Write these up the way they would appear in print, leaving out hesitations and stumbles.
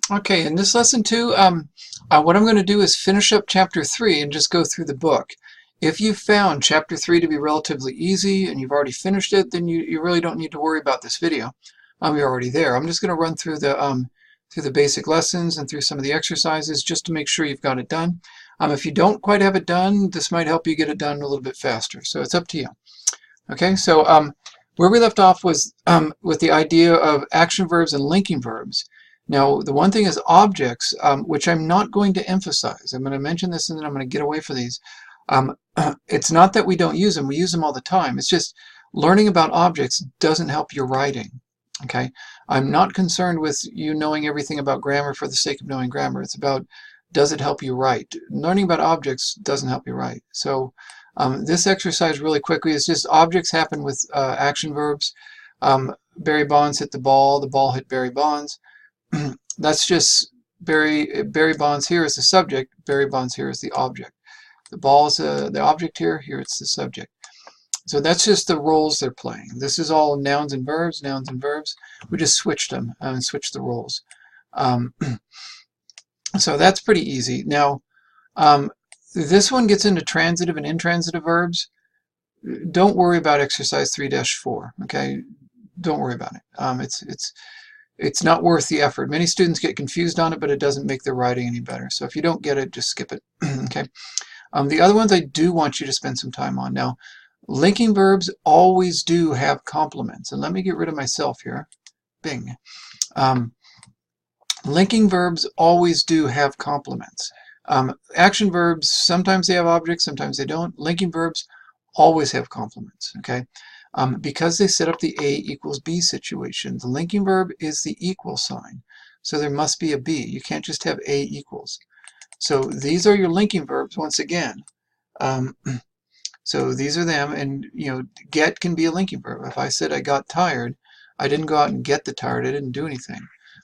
Okay, in this lesson too, what I'm going to do is finish up chapter 3 and just go through the book. If you found chapter 3 to be relatively easy and you've already finished it, then you really don't need to worry about this video. You're already there. I'm just going to run through the basic lessons and through some of the exercises just to make sure you've got it done. If you don't quite have it done, this might help you get it done a little bit faster. So it's up to you. Okay, so where we left off was with the idea of action verbs and linking verbs. Now, the one thing is objects, which I'm not going to emphasize. I'm going to mention this and then I'm going to get away from these. It's not that we don't use them. We use them all the time. It's just learning about objects doesn't help your writing. Okay, I'm not concerned with you knowing everything about grammar for the sake of knowing grammar. It's about, does it help you write? Learning about objects doesn't help you write. So this exercise really quickly is just objects happen with action verbs. Barry Bonds hit the ball hit Barry Bonds. That's just Barry Bonds here is the subject, Barry Bonds here is the object. The ball is the object here it's the subject. So that's just the roles they're playing. This is all nouns and verbs, nouns and verbs. We just switched them and switched the roles. So that's pretty easy. Now, this one gets into transitive and intransitive verbs. Don't worry about exercise 3-4, okay? Don't worry about it. It's not worth the effort. Many students get confused on it, but it doesn't make their writing any better. So if you don't get it, just skip it, okay? The other ones I do want you to spend some time on. Now, linking verbs always do have complements. And let me get rid of myself here. Bing. Linking verbs always do have complements. Action verbs, sometimes they have objects, sometimes they don't. Linking verbs always have complements, okay? Because they set up the A equals B situation. The linking verb is the equal sign. So there must be a B. You can't just have A equals. So these are your linking verbs once again. So these are them, and get can be a linking verb. If I said I got tired, I didn't go out and get the tired. I didn't do anything.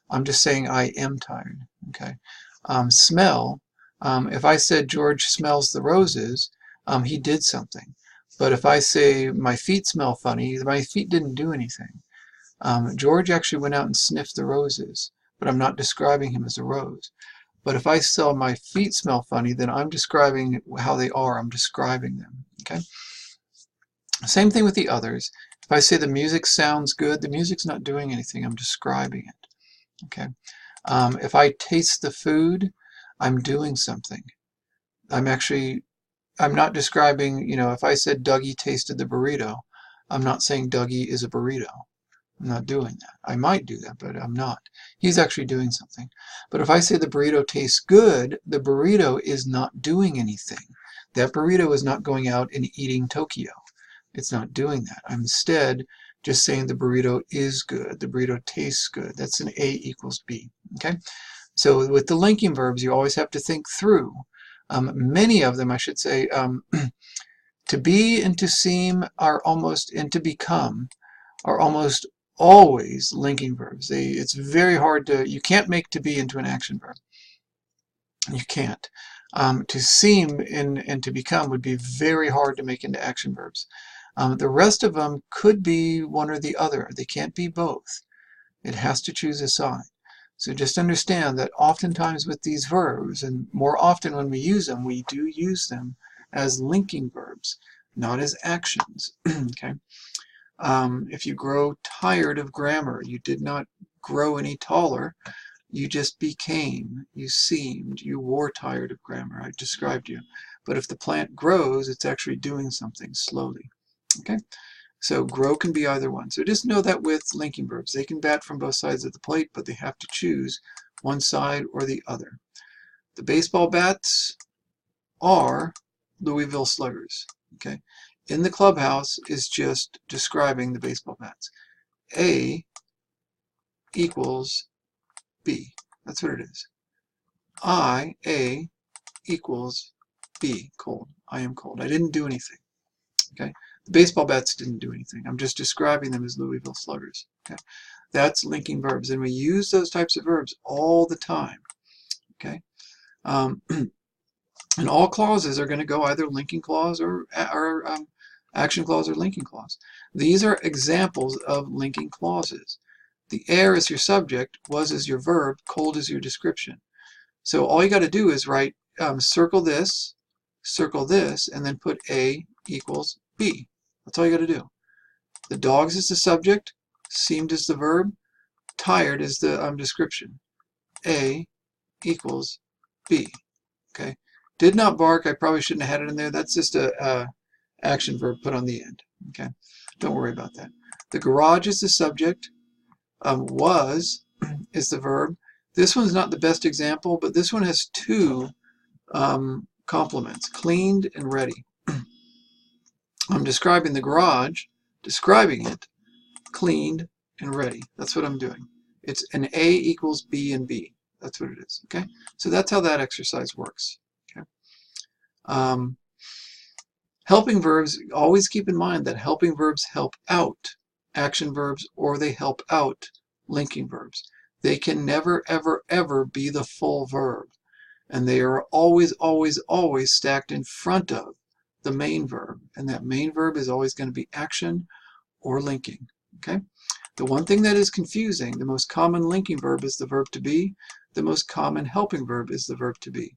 I'm just saying I am tired. Okay. Smell. If I said George smells the roses, he did something. But if I say my feet smell funny, my feet didn't do anything. George actually went out and sniffed the roses, but I'm not describing him as a rose. But if I say my feet smell funny, then I'm describing how they are. I'm describing them. Okay. Same thing with the others. If I say the music sounds good, the music's not doing anything. I'm describing it. Okay. If I taste the food, I'm doing something. I'm not describing, if I said Dougie tasted the burrito, I'm not saying Dougie is a burrito. I'm not doing that. I might do that, but I'm not. He's actually doing something. But if I say the burrito tastes good, the burrito is not doing anything. That burrito is not going out and eating Tokyo. It's not doing that. I'm instead just saying the burrito is good. The burrito tastes good. That's an A equals B. Okay? So with the linking verbs, you always have to think through. Many of them, I should say, to be and to seem are almost, and to become are almost always linking verbs. It's very hard you can't make to be into an action verb. You can't. To seem and to become would be very hard to make into action verbs. The rest of them could be one or the other. They can't be both. It has to choose a side. So just understand that oftentimes with these verbs, and more often when we use them, we do use them as linking verbs, not as actions. Okay. If you grow tired of grammar, you did not grow any taller. You just became, you seemed, you were tired of grammar. I described you. But if the plant grows, it's actually doing something slowly. Okay? So grow can be either one. So just know that with linking verbs, they can bat from both sides of the plate, but they have to choose one side or the other. The baseball bats are Louisville Sluggers. Okay? In the clubhouse is just describing the baseball bats. A equals B. That's what it is. A equals B, cold. I am cold. I didn't do anything. Okay? The baseball bats didn't do anything. I'm just describing them as Louisville Sluggers. Okay? That's linking verbs. And we use those types of verbs all the time. Okay? And all clauses are going to go either linking clause or action clause or linking clause. These are examples of linking clauses. The er is your subject, was is your verb, cold is your description. So all you got to do is write, circle this, and then put A equals B. That's all you got to do. The dogs is the subject, seemed is the verb, tired is the description. A equals B. Okay. Did not bark. I probably shouldn't have had it in there. That's just a action verb put on the end. Okay. Don't worry about that. The garage is the subject. Was is the verb. This one's not the best example, but this one has two complements, cleaned and ready. I'm describing the garage, describing it, cleaned and ready. That's what I'm doing. It's an A equals B and B. That's what it is. Okay, so that's how that exercise works. Okay. Helping verbs, always keep in mind that helping verbs help out action verbs, or they help out linking verbs. They can never, ever, ever be the full verb. And they are always, always, always stacked in front of the main verb. And that main verb is always going to be action or linking. Okay? The one thing that is confusing, the most common linking verb is the verb to be. The most common helping verb is the verb to be.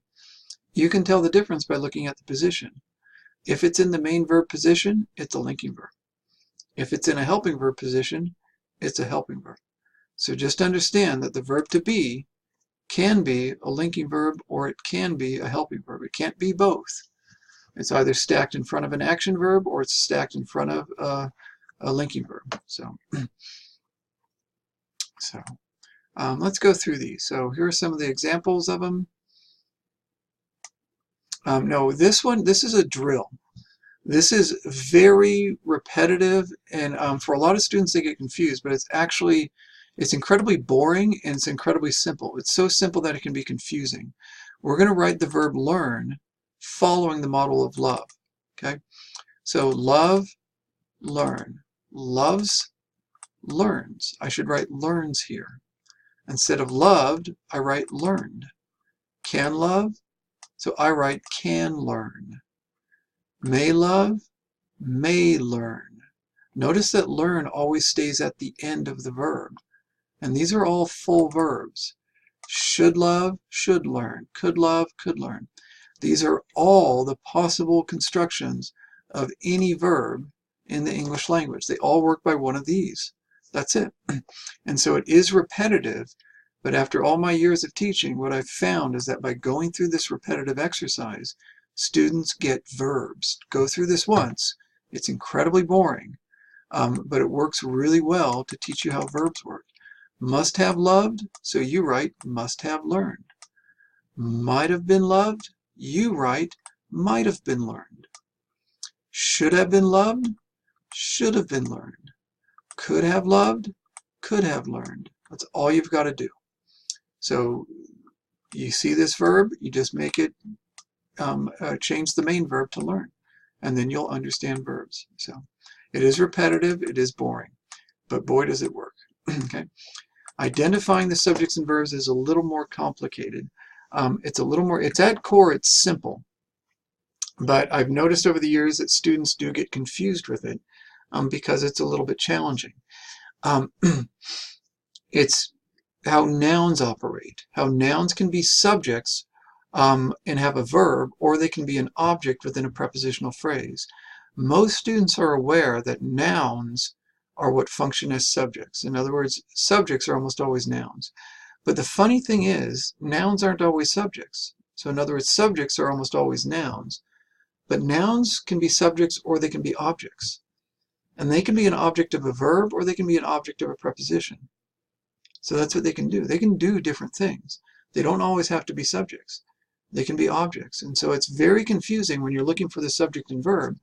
You can tell the difference by looking at the position. If it's in the main verb position, it's a linking verb. If it's in a helping verb position, it's a helping verb. So just understand that the verb to be can be a linking verb or it can be a helping verb. It can't be both. It's either stacked in front of an action verb or it's stacked in front of a linking verb. So let's go through these. So here are some of the examples of them. No, this is a drill. This is very repetitive, and for a lot of students they get confused, but it's incredibly boring and it's incredibly simple. It's so simple that it can be confusing. We're going to write the verb learn following the model of love. Okay, so love, learn. Loves, learns. I should write learns here. Instead of loved, I write learned. Can love, so I write can learn. May love, may learn. Notice that learn always stays at the end of the verb. And these are all full verbs. Should love, should learn. Could love, could learn. These are all the possible constructions of any verb in the English language. They all work by one of these. That's it. And so it is repetitive, but after all my years of teaching, what I've found is that by going through this repetitive exercise, students get verbs. Go through this once. It's incredibly boring, but it works really well to teach you how verbs work. Must have loved, so you write must have learned. Might have been loved, you write might have been learned. Should have been loved, should have been learned. Could have loved, could have learned. That's all you've got to do. So you see this verb, you just make it change the main verb to learn, and then you'll understand verbs. So it is repetitive, it is boring, but boy does it work. Okay. Identifying the subjects and verbs is a little more complicated. It's at core, it's simple, but I've noticed over the years that students do get confused with it because it's a little bit challenging. It's how nouns operate. How nouns can be subjects and have a verb, or they can be an object within a prepositional phrase. Most students are aware that nouns are what function as subjects. In other words, subjects are almost always nouns. But the funny thing is, nouns aren't always subjects. So in other words, subjects are almost always nouns. But nouns can be subjects or they can be objects. And they can be an object of a verb or they can be an object of a preposition. So that's what they can do. They can do different things. They don't always have to be subjects. They can be objects. And so it's very confusing when you're looking for the subject and verb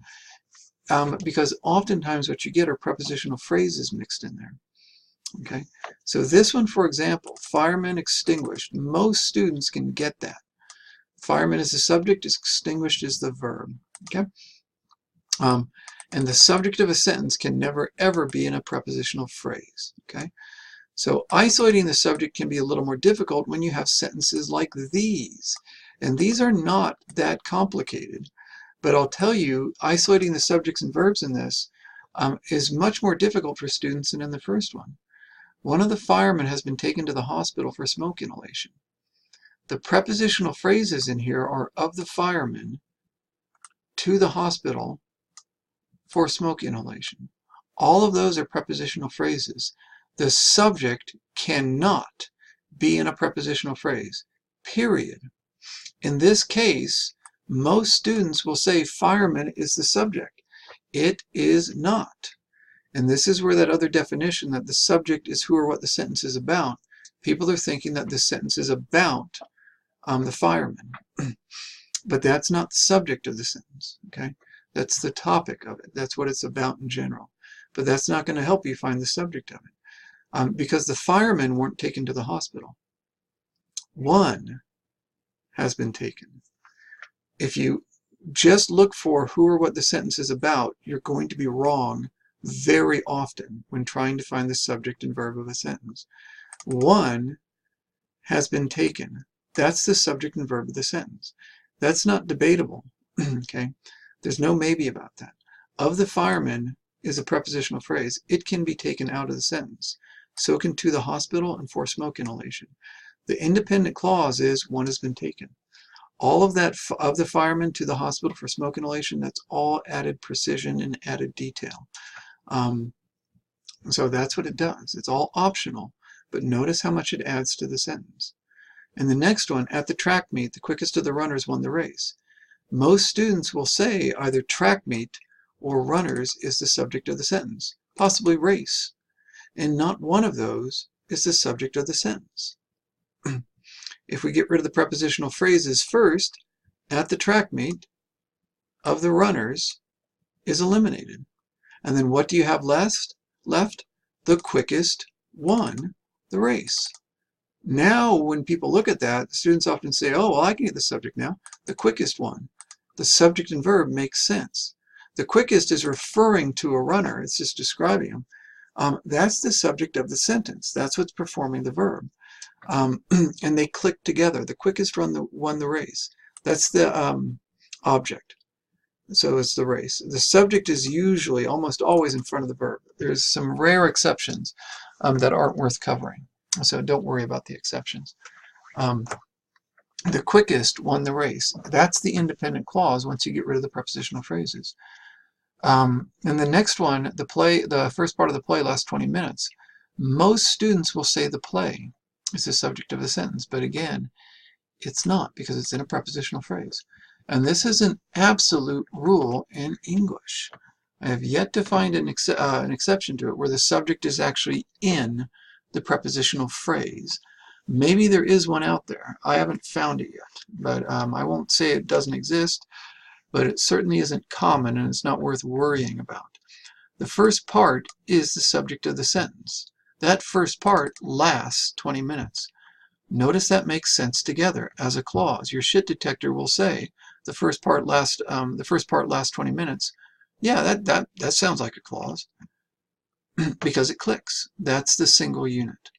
because oftentimes what you get are prepositional phrases mixed in there. Okay, so this one, for example, fireman extinguished. Most students can get that. Fireman is the subject, extinguished is the verb. Okay, and the subject of a sentence can never ever be in a prepositional phrase. Okay, so isolating the subject can be a little more difficult when you have sentences like these. And these are not that complicated. But I'll tell you, isolating the subjects and verbs in this is much more difficult for students than in the first one. One of the firemen has been taken to the hospital for smoke inhalation. The prepositional phrases in here are of the fireman to the hospital for smoke inhalation. All of those are prepositional phrases. The subject cannot be in a prepositional phrase, period. In this case, most students will say fireman is the subject. It is not. And this is where that other definition that the subject is who or what the sentence is about, people are thinking that this sentence is about the fireman. But that's not the subject of the sentence, okay? That's the topic of it. That's what it's about in general. But that's not going to help you find the subject of it. Because the firemen weren't taken to the hospital. One has been taken. If you just look for who or what the sentence is about, you're going to be wrong very often when trying to find the subject and verb of a sentence. One has been taken. That's the subject and verb of the sentence. That's not debatable. Okay? There's no maybe about that. Of the firemen is a prepositional phrase. It can be taken out of the sentence. So can to the hospital and for smoke inhalation. The independent clause is one has been taken. All of that, of the firemen to the hospital for smoke inhalation, that's all added precision and added detail. So that's what it does. It's all optional, but notice how much it adds to the sentence. And the next one, at the track meet, the quickest of the runners won the race. Most students will say either track meet or runners is the subject of the sentence, possibly race. And not one of those is the subject of the sentence. If we get rid of the prepositional phrases first, at the track meet of the runners is eliminated. And then what do you have left? The quickest won the race. Now, when people look at that, students often say, oh, well, I can get the subject now. The quickest one. The subject and verb makes sense. The quickest is referring to a runner. It's just describing him. That's the subject of the sentence. That's what's performing the verb. And they click together. The quickest won the race. That's the object. So it's the race. The subject is usually, almost always in front of the verb. There's some rare exceptions that aren't worth covering. So don't worry about the exceptions. The quickest won the race. That's the independent clause once you get rid of the prepositional phrases. And the next one, the first part of the play lasts 20 minutes. Most students will say the play is the subject of the sentence, but again, it's not because it's in a prepositional phrase. And this is an absolute rule in English. I have yet to find an exception to it where the subject is actually in the prepositional phrase. Maybe there is one out there. I haven't found it yet, but I won't say it doesn't exist, but it certainly isn't common and it's not worth worrying about. The first part is the subject of the sentence. That first part lasts 20 minutes. Notice that makes sense together as a clause. Your shit detector will say the first part lasts 20 minutes. Yeah, that sounds like a clause because it clicks. That's the single unit.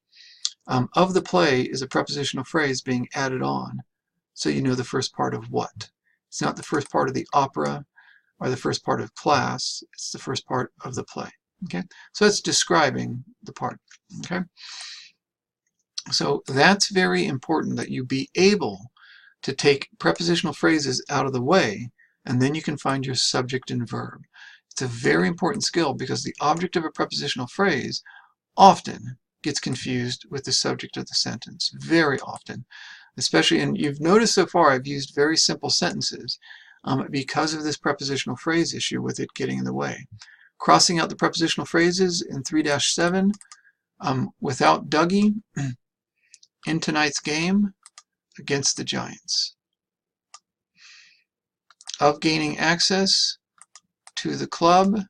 Of the play is a prepositional phrase being added on, so you know the first part of what. It's not the first part of the opera or the first part of class. It's the first part of the play. Okay, so it's describing the part. Okay, so that's very important that you be able to take prepositional phrases out of the way, and then you can find your subject and verb. It's a very important skill because the object of a prepositional phrase often gets confused with the subject of the sentence. Very often. Especially, and you've noticed so far I've used very simple sentences because of this prepositional phrase issue with it getting in the way. Crossing out the prepositional phrases in 3-7, without Dougie in tonight's game against the Giants. Of gaining access to the club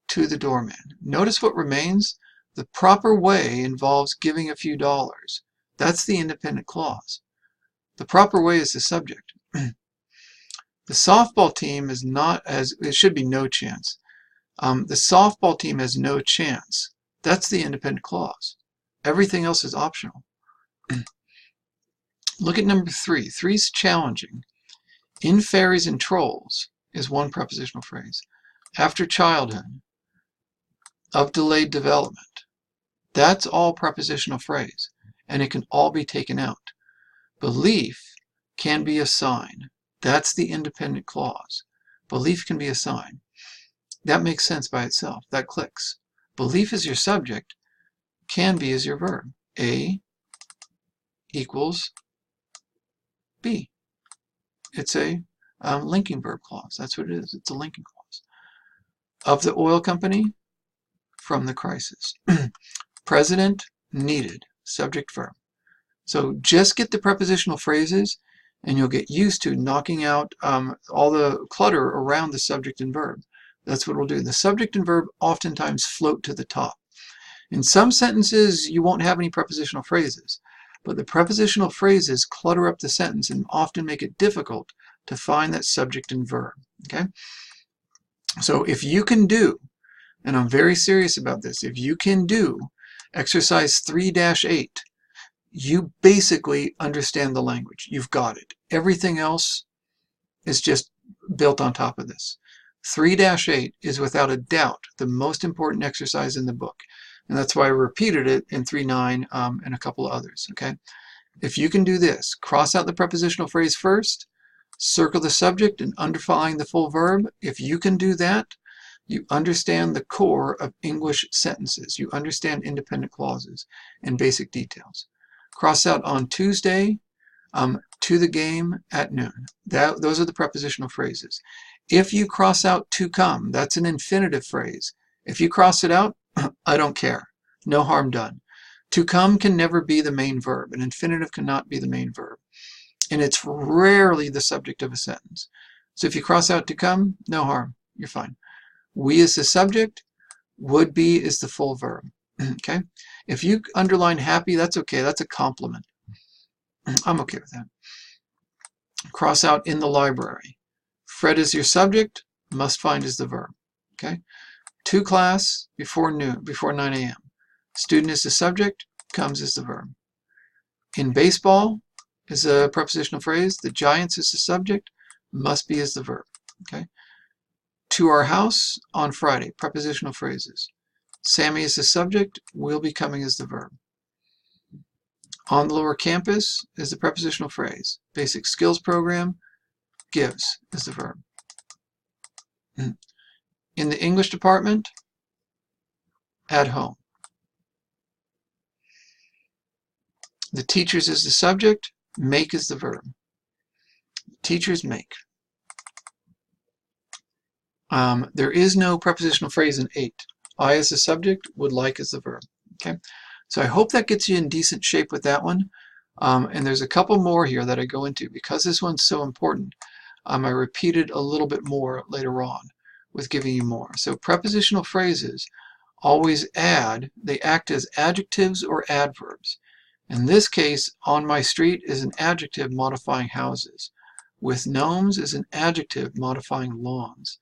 to the doorman. Notice what remains. The proper way involves giving a few dollars. That's the independent clause. The proper way is the subject. The softball team is not as, it should be no chance. The softball team has no chance. That's the independent clause. Everything else is optional. Look at number 3. 3 is challenging. In fairies and trolls is one prepositional phrase. After childhood. Of delayed development. That's all prepositional phrase, and it can all be taken out. Belief can be a sign. That's the independent clause. Belief can be a sign. That makes sense by itself. That clicks. Belief is your subject. Can be is your verb. A equals B. It's a linking verb clause. That's what it is. It's a linking clause. Of the oil company, from the crisis. President needed, subject verb. So just get the prepositional phrases and you'll get used to knocking out all the clutter around the subject and verb. That's what we'll do. The subject and verb oftentimes float to the top. In some sentences, you won't have any prepositional phrases, but the prepositional phrases clutter up the sentence and often make it difficult to find that subject and verb. Okay? So if you can do, and I'm very serious about this, if you can do exercise 3-8, you basically understand the language. You've got it. Everything else is just built on top of this. 3-8 is without a doubt the most important exercise in the book. And that's why I repeated it in 3-9 and a couple of others. Okay? If you can do this, cross out the prepositional phrase first, circle the subject and underline the full verb. If you can do that, you understand the core of English sentences. You understand independent clauses and basic details. Cross out on Tuesday, to the game at noon. Those are the prepositional phrases. If you cross out to come, that's an infinitive phrase. If you cross it out, I don't care. No harm done. To come can never be the main verb. An infinitive cannot be the main verb. And it's rarely the subject of a sentence. So if you cross out to come, no harm. You're fine. We is the subject. Would be is the full verb. Okay? If you underline happy, that's okay. That's a compliment. I'm okay with that. Cross out in the library. Fred is your subject. Must find is the verb. Okay? To class before noon, before 9 a.m. Student is the subject. Comes is the verb. In baseball is a prepositional phrase. The Giants is the subject. Must be is the verb. Okay? To our house on Friday. Prepositional phrases. Sammy is the subject. Will be coming is the verb. On the lower campus is the prepositional phrase. Basic skills program. Gives is the verb. In the English department, at home. The teachers is the subject. Make is the verb. Teachers make. There is no prepositional phrase in 8. I is the subject. Would like is the verb. Okay. So I hope that gets you in decent shape with that one. And there's a couple more here that I go into. Because this one's so important, I repeated a little bit more later on with giving you more. So prepositional phrases always they act as adjectives or adverbs. In this case, on my street is an adjective modifying houses. With gnomes is an adjective modifying lawns.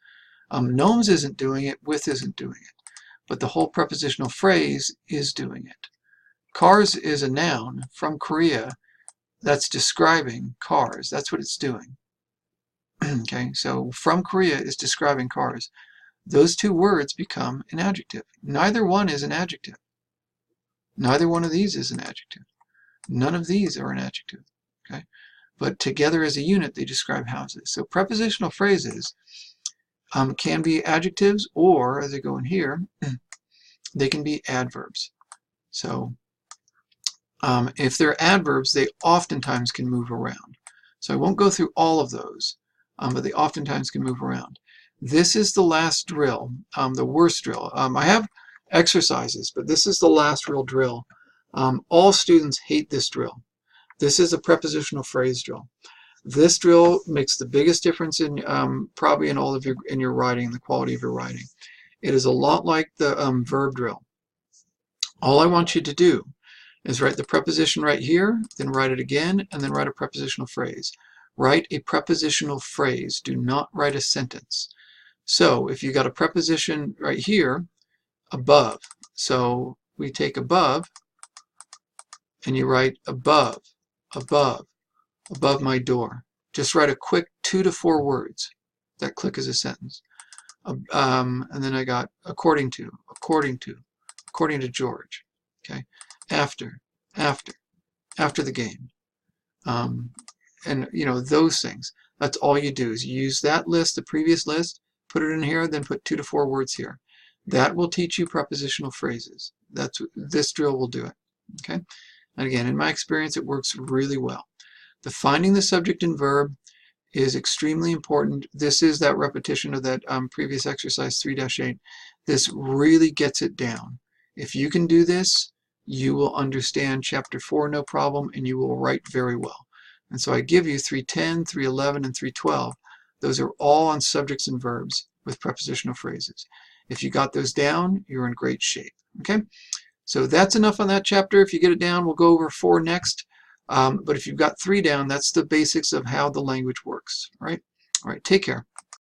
Gnomes isn't doing it, with isn't doing it. But the whole prepositional phrase is doing it. Cars is a noun from Korea that's describing cars. That's what it's doing. Okay, so from Korea is describing cars. Those two words become an adjective. Neither one is an adjective. Neither one of these is an adjective. None of these are an adjective. Okay, but together as a unit they describe houses. So prepositional phrases can be adjectives, or as I go in here, they can be adverbs. So if they're adverbs, they oftentimes can move around. So I won't go through all of those, but they oftentimes can move around. This is the last drill, the worst drill. I have exercises, but this is the last real drill. All students hate this drill. This is a prepositional phrase drill. This drill makes the biggest difference in probably in all of your writing, the quality of your writing. It is a lot like the verb drill. All I want you to do is write the preposition right here, then write it again, and then write a prepositional phrase. Write a prepositional phrase. Do not write a sentence. So if you got a preposition right here, above. So we take above, and you write above, above, above my door. Just write a quick 2 to 4 words that click as a sentence. And then I got according to, according to George. Okay, after, after, after the game. And you know, those things. That's all you do is you use that list, the previous list, put it in here, then put 2 to 4 words here. That will teach you prepositional phrases. This drill will do it. Okay? And again, in my experience, it works really well. Defining the subject and verb is extremely important. This is that repetition of that previous exercise 3-8. This really gets it down. If you can do this, you will understand chapter 4 no problem, and you will write very well. And so I give you 310, 311, and 312. Those are all on subjects and verbs with prepositional phrases. If you got those down, you're in great shape. Okay? So that's enough on that chapter. If you get it down, we'll go over 4 next. But if you've got 3 down, that's the basics of how the language works. Right? All right, take care.